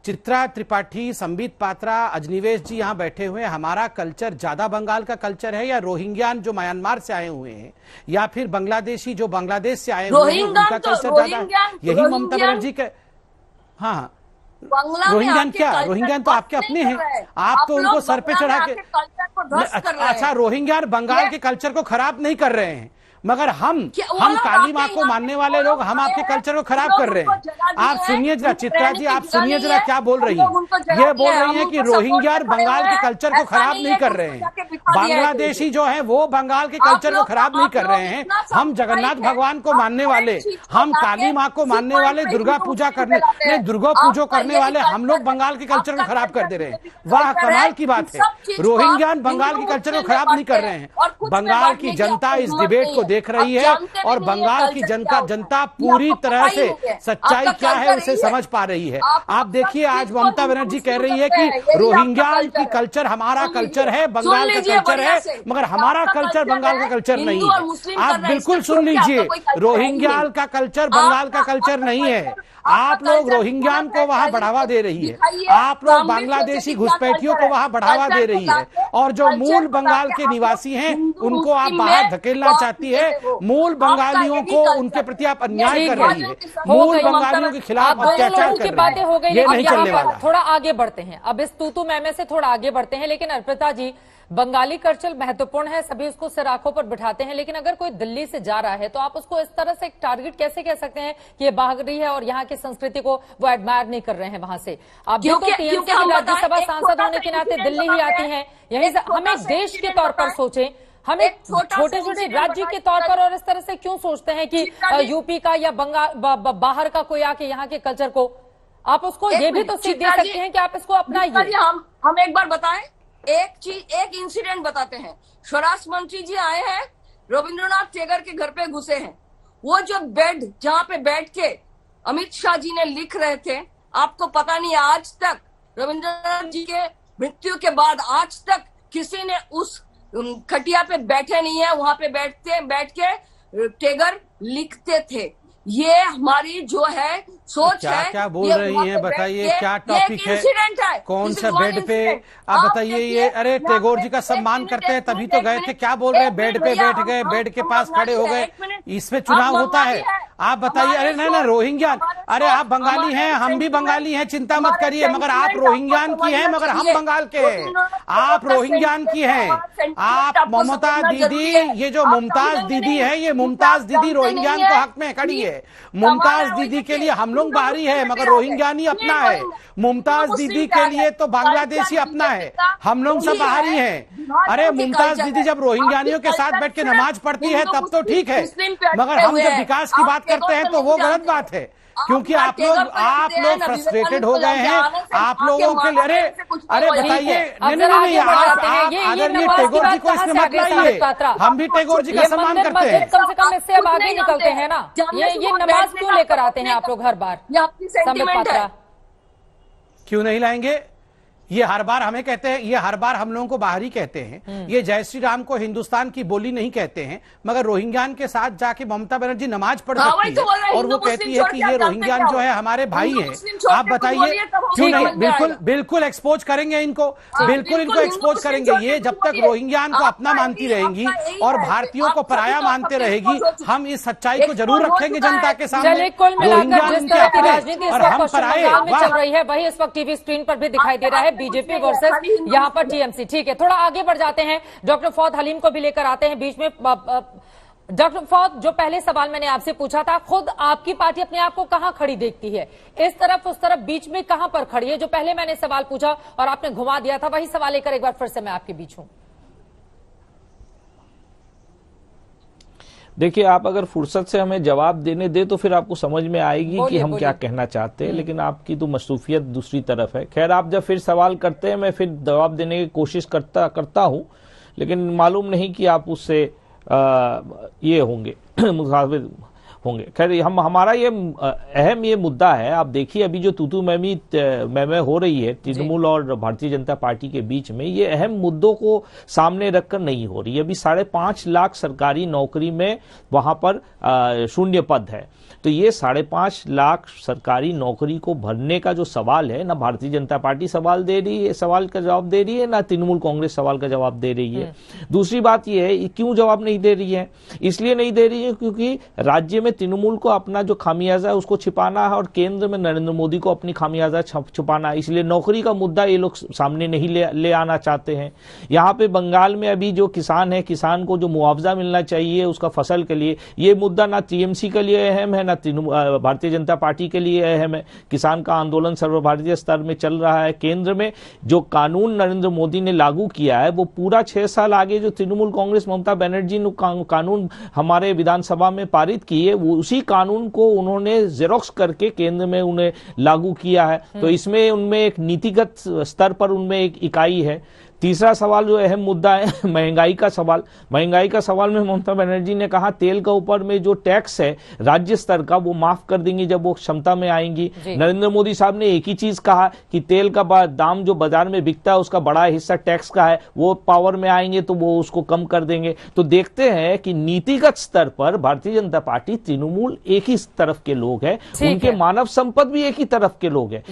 चित्रा त्रिपाठी, संबित पात्रा, अजनिवेश जी यहाँ बैठे हुए हैं। हमारा कल्चर ज्यादा बंगाल का कल्चर है या रोहिंग्यान जो म्यांमार से आए हुए हैं या फिर बांग्लादेशी जो बांग्लादेश से आए हुए हैं उनका कल्चर ज्यादा? यही ममता बनर्जी के। हाँ, रोहिंग्यान क्या? रोहिंग्यान तो आपके अपने हैं, आप तो उनको सर पे चढ़ा के। अच्छा, रोहिंग्यान बंगाल के कल्चर को खराब नहीं कर रहे हैं, मगर हम काली माँ को मानने वाले लोग हम आपके कल्चर को खराब कर रहे हैं। आप सुनिए जरा चित्रा जी, आप सुनिए जरा क्या बोल रही हैं। ये बोल रही हैं कि रोहिंग्या बंगाल के कल्चर को खराब नहीं कर रहे हैं, बांग्लादेशी जो है वो बंगाल के कल्चर को खराब नहीं कर रहे हैं। हम जगन्नाथ भगवान को मानने वाले, हम काली माँ को मानने वाले, दुर्गा पूजा करने, दुर्गा पूजो करने वाले हम लोग बंगाल के कल्चर को खराब कर दे रहे हैं। वाह, कमाल की बात है। रोहिंग्या बंगाल के कल्चर को खराब नहीं कर रहे हैं। बंगाल की जनता इस डिबेट को देख रही है और बंगाल की जनता पूरी तरह से सच्चाई क्या है उसे समझ पा रही है। आप देखिए, आज ममता बनर्जी कह रही है कि रोहिंग्या की कल्चर हमारा कल्चर है, बंगाल का कल्चर है, मगर हमारा कल्चर बंगाल का कल्चर नहीं है। आप बिल्कुल सुन लीजिए, रोहिंग्या का कल्चर बंगाल का कल्चर नहीं है। आप लोग रोहिंग्यान को वहां बढ़ावा दे रही है, आप लोग बांग्लादेशी घुसपैठियों को वहां बढ़ावा दे रही है, और जो मूल बंगाल के निवासी हैं उनको आप बाहर धकेलना चाहती है। मूल बंगालियों को उनके प्रति आप अन्याय कर रही है, मूल बंगालियों के खिलाफ अत्याचार कर रही है। ये नहीं चलने वाला। थोड़ा आगे बढ़ते हैं, अब इस तू मैं से थोड़ा आगे बढ़ते हैं। लेकिन अर्पिता जी, बंगाली कल्चर महत्वपूर्ण है, सभी उसको सिर आंखों पर बिठाते हैं, लेकिन अगर कोई दिल्ली से जा रहा है तो आप उसको इस तरह से एक टारगेट कैसे कह सकते हैं कि ये भाग रही है और यहाँ की संस्कृति को वो एडमायर नहीं कर रहे हैं वहां से? आप भी तो टीएमसी की राज्यसभा सांसद होने के नाते दिल्ली ही आती हैं। यहीं से हम एक देश के तौर पर सोचें, हम एक छोटे छोटे राज्य के तौर पर, और इस तरह से क्यों सोचते हैं कि यूपी का या बंगाल बाहर का कोई आके यहाँ के कल्चर को, आप उसको ये भी तो सीख दे सकते हैं कि आप इसको अपनाइए। हम एक बार बताएं, एक इंसिडेंट बताते हैं। स्वराष्ट्र मंत्री जी आए हैं, रविंद्रनाथ टैगोर के घर पे घुसे हैं। वो जो बेड जहां पे बैठ के अमित शाह जी ने लिख रहे थे, आपको पता नहीं आज तक रविंद्रनाथ जी के मृत्यु के बाद आज तक किसी ने उस खटिया पे बैठे नहीं है। वहां पे बैठ के टैगोर लिखते थे। ये हमारी जो है सोच क्या है। क्या बोल रही हैं बताइए, क्या टॉपिक है, कौन सा बेड पे? आप बताइए। ये अरे टैगोर जी का सम्मान करते हैं तभी तो गए थे। क्या बोल रहे हैं? बेड पे बैठ गए, बेड के पास खड़े हो गए, इसमें चुनाव होता है? आप बताइए। अरे नहीं, रोहिंग्या, अरे आप बंगाली हैं, हम भी बंगाली हैं, चिंता मत करिए, मगर आप रोहिंग्यान की हैं, मगर हम बंगाल के हैं। आप रोहिंग्यान की हैं। आप ममता दीदी, ये जो मुमताज दीदी है, ये मुमताज दीदी रोहिंग्यान को हक में खड़ी है। मुमताज दीदी के लिए हम लोग बाहरी है, मगर रोहिंग्यानी अपना है। मुमताज दीदी के लिए तो बांग्लादेशी अपना है, हम लोग सब बाहरी हैं। अरे मुमताज दीदी जब रोहिंग्यानियों के साथ बैठ के नमाज पढ़ती है तब तो ठीक है, मगर हम जब विकास की बात करते हैं तो वो गलत बात है। क्योंकि आप लोग फ्रस्ट्रेटेड हो गए हैं। आप लोगों के लिए अरे बताइए। नहीं, आप आदरणीय टैगोर जी को इसमें मत लाइए, हम भी टैगोर जी का सम्मान करते हैं। कम से कम इससे अब आगे निकलते हैं ना। ये नमाज क्यों लेकर आते हैं आप लोग हर बार? संबित पात्रा, क्यों नहीं लाएंगे? ये हर बार हमें कहते हैं, ये हर बार हम लोगों को बाहरी कहते हैं। ये जय श्री राम को हिंदुस्तान की बोली नहीं कहते हैं, मगर रोहिंग्यान के साथ जाके ममता बनर्जी नमाज पढ़ सकती है और वो कहती है कि ये रोहिंग्यान जो है हमारे भाई हैं। आप बताइए क्यों नहीं? बिल्कुल एक्सपोज करेंगे इनको, बिल्कुल इनको एक्सपोज करेंगे। ये जब तक रोहिंग्यान को अपना मानती रहेंगी और भारतीयों को पराया मानते रहेगी, हम इस सच्चाई को जरूर रखेंगे जनता के सामने। रोहिंग्यान जिस तरह की राजनीति और हम पराए चल रही है, वही इस वक्त टीवी स्क्रीन पर भी दिखाई दे रहा है। बीजेपी वर्सेस यहां पर टीएमसी। ठीक है, थोड़ा आगे बढ़ जाते हैं। डॉक्टर फौद हलीम को भी लेकर आते हैं बीच में। डॉक्टर फौद, जो पहले सवाल मैंने आपसे पूछा था, खुद आपकी पार्टी अपने आप को कहां खड़ी देखती है? इस तरफ उस तरफ, बीच में कहां पर खड़ी है? जो पहले मैंने सवाल पूछा और आपने घुमा दिया था, वही सवाल लेकर एक बार फिर से मैं आपके बीच हूं। देखिए, आप अगर फुर्सत से हमें जवाब देने दे तो फिर आपको समझ में आएगी कि हम क्या कहना चाहते हैं, लेकिन आपकी तो मसरूफियत दूसरी तरफ है। खैर, आप जब फिर सवाल करते हैं मैं फिर जवाब देने की कोशिश करता हूं, लेकिन मालूम नहीं कि आप उससे ये होंगे होंगे। खैर हमारा ये अहम ये मुद्दा है। आप देखिए अभी जो तूतू मैमे हो रही है तृणमूल और भारतीय जनता पार्टी के बीच में, ये अहम मुद्दों को सामने रखकर नहीं हो रही। अभी 5.5 लाख सरकारी नौकरी में वहां पर शून्य पद है, तो ये 5.5 लाख सरकारी नौकरी को भरने का जो सवाल है, ना भारतीय जनता पार्टी सवाल का जवाब दे रही है, ना तृणमूल कांग्रेस सवाल का जवाब दे रही है। दूसरी बात यह है क्यों जवाब नहीं दे रही है, इसलिए नहीं दे रही है क्योंकि राज्य में तृणमूल को अपना जो खामियाजा है उसको छिपाना है और केंद्र में नरेंद्र मोदी को अपनी खामियाजा छुपाना है, इसलिए नौकरी का मुद्दा ये लोग सामने नहीं ले आना चाहते हैं। यहाँ पे बंगाल में अभी जो किसान है, किसान को जो मुआवजा मिलना चाहिए उसका फसल के लिए, ये मुद्दा ना टीएमसी के लिए अहम है, भारतीय जनता पार्टी के लिए अहम है। किसान का आंदोलन सर्वभारतीय स्तर में चल रहा है। केंद्र में जो कानून नरेंद्र मोदी ने लागू किया है वो पूरा 6 साल आगे जो तृणमूल कांग्रेस ममता बनर्जी ने कानून हमारे विधानसभा में पारित किए, वो उसी कानून को उन्होंने जेरोक्स करके केंद्र में उन्हें लागू किया है। तो इसमें उनमें एक नीतिगत स्तर पर उनमें एक इकाई है। तीसरा सवाल जो अहम मुद्दा है महंगाई का सवाल। महंगाई का सवाल में ममता बनर्जी ने कहा तेल का ऊपर में जो टैक्स है राज्य स्तर का वो माफ कर देंगी जब वो क्षमता में आएंगी। नरेंद्र मोदी साहब ने एक ही चीज कहा कि तेल का दाम जो बाजार में बिकता है उसका बड़ा हिस्सा टैक्स का है, वो पावर में आएंगे तो वो उसको कम कर देंगे। तो देखते हैं कि नीतिगत स्तर पर भारतीय जनता पार्टी तृणमूल एक ही तरफ के लोग हैं, उनके मानव संपद भी एक ही तरफ के लोग हैं।